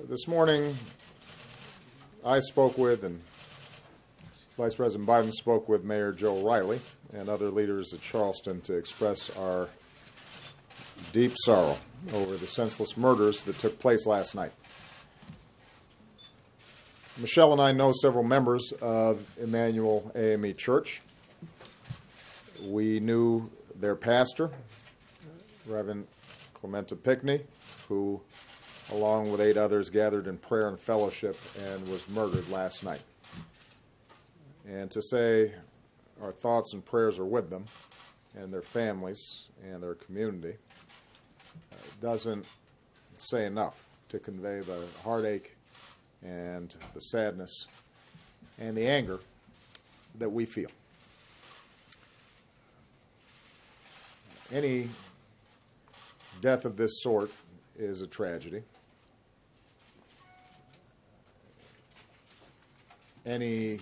This morning, I spoke with, and Vice President Biden spoke with Mayor Joe Riley and other leaders at Charleston to express our deep sorrow over the senseless murders that took place last night. Michelle and I know several members of Emmanuel AME Church. We knew their pastor, Reverend Clementa Pickney, who, along with 8 others, gathered in prayer and fellowship and was murdered last night. And to say our thoughts and prayers are with them and their families and their community doesn't say enough to convey the heartache and the sadness and the anger that we feel. Any death of this sort is a tragedy. Any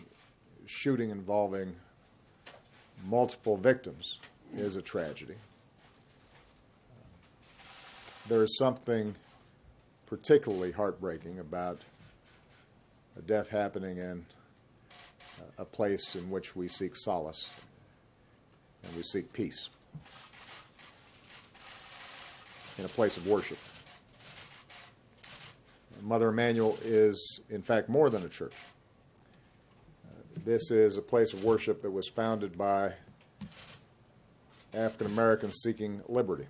shooting involving multiple victims is a tragedy. There is something particularly heartbreaking about a death happening in a place in which we seek solace and we seek peace, in a place of worship. Mother Emanuel is, in fact, more than a church. This is a place of worship that was founded by African Americans seeking liberty.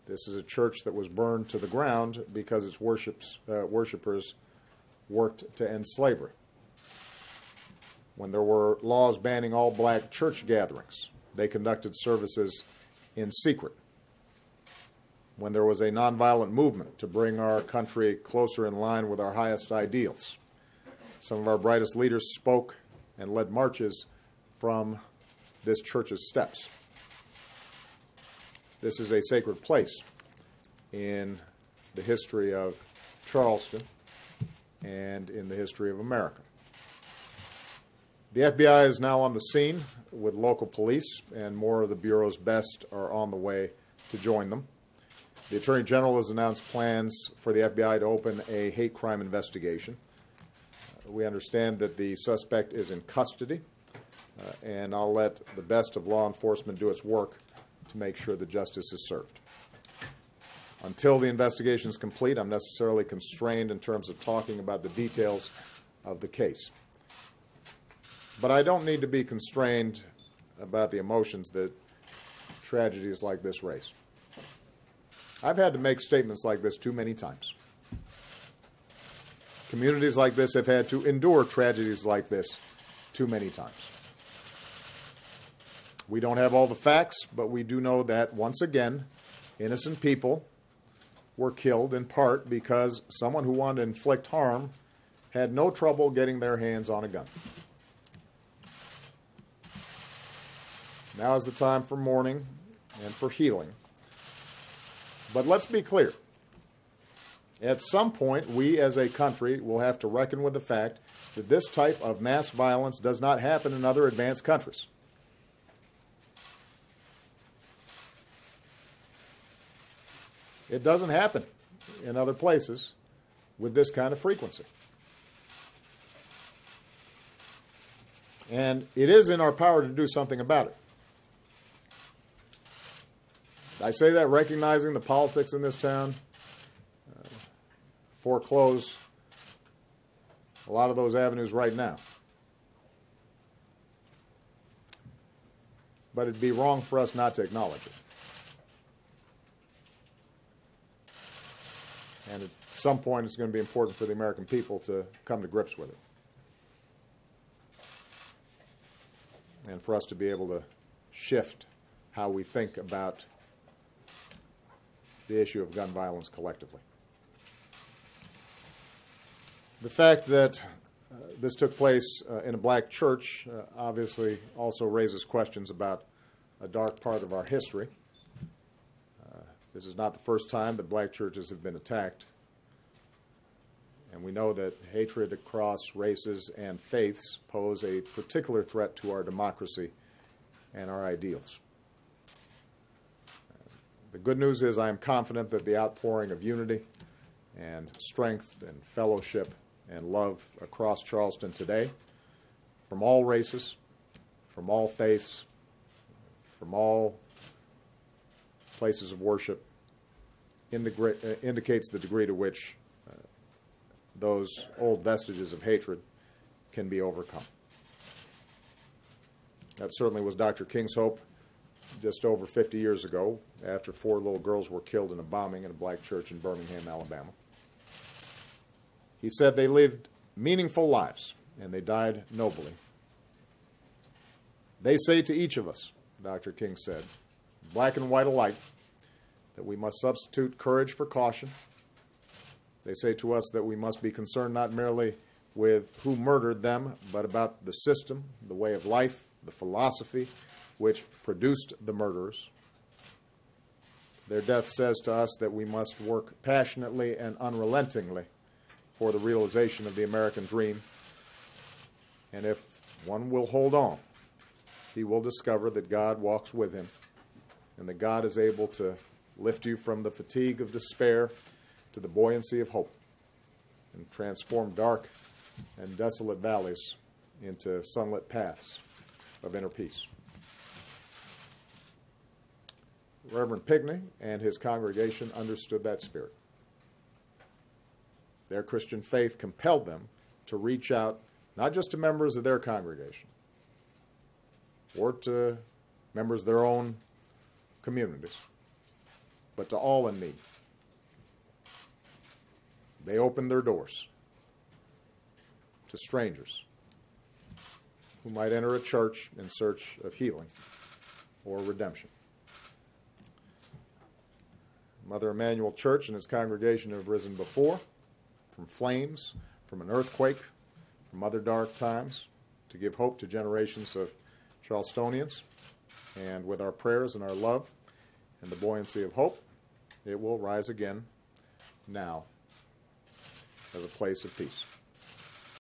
This is a church that was burned to the ground because its worshipers worked to end slavery. When there were laws banning all black church gatherings, they conducted services in secret. When there was a nonviolent movement to bring our country closer in line with our highest ideals, some of our brightest leaders spoke and led marches from this church's steps. This is a sacred place in the history of Charleston and in the history of America. The FBI is now on the scene with local police, and more of the Bureau's best are on the way to join them. The Attorney General has announced plans for the FBI to open a hate crime investigation. We understand that the suspect is in custody, and I'll let the best of law enforcement do its work to make sure that justice is served. Until the investigation is complete, I'm necessarily constrained in terms of talking about the details of the case. But I don't need to be constrained about the emotions that tragedies like this raise. I've had to make statements like this too many times. Communities like this have had to endure tragedies like this too many times. We don't have all the facts, but we do know that, once again, innocent people were killed in part because someone who wanted to inflict harm had no trouble getting their hands on a gun. Now is the time for mourning and for healing. But let's be clear. At some point, we as a country will have to reckon with the fact that this type of mass violence does not happen in other advanced countries. It doesn't happen in other places with this kind of frequency. And it is in our power to do something about it. I say that recognizing the politics in this town foreclose a lot of those avenues right now. But it'd be wrong for us not to acknowledge it. And at some point, it's going to be important for the American people to come to grips with it. And for us to be able to shift how we think about the issue of gun violence collectively. The fact that this took place in a black church obviously also raises questions about a dark part of our history. This is not the first time that black churches have been attacked. And we know that hatred across races and faiths pose a particular threat to our democracy and our ideals. The good news is I am confident that the outpouring of unity and strength and fellowship and love across Charleston today, from all races, from all faiths, from all places of worship, indicates the degree to which those old vestiges of hatred can be overcome. That certainly was Dr. King's hope just over 50 years ago, after 4 little girls were killed in a bombing in a black church in Birmingham, Alabama. He said they lived meaningful lives and they died nobly. They say to each of us, Dr. King said, black and white alike, that we must substitute courage for caution. They say to us that we must be concerned not merely with who murdered them, but about the system, the way of life, the philosophy which produced the murderers. Their death says to us that we must work passionately and unrelentingly for the realization of the American dream. And if one will hold on, he will discover that God walks with him and that God is able to lift you from the fatigue of despair to the buoyancy of hope and transform dark and desolate valleys into sunlit paths of inner peace. Reverend Pigney and his congregation understood that spirit. Their Christian faith compelled them to reach out not just to members of their congregation or to members of their own communities, but to all in need. They opened their doors to strangers who might enter a church in search of healing or redemption. Mother Emanuel Church and its congregation have risen before, from flames, from an earthquake, from other dark times, to give hope to generations of Charlestonians. And with our prayers and our love and the buoyancy of hope, it will rise again now as a place of peace.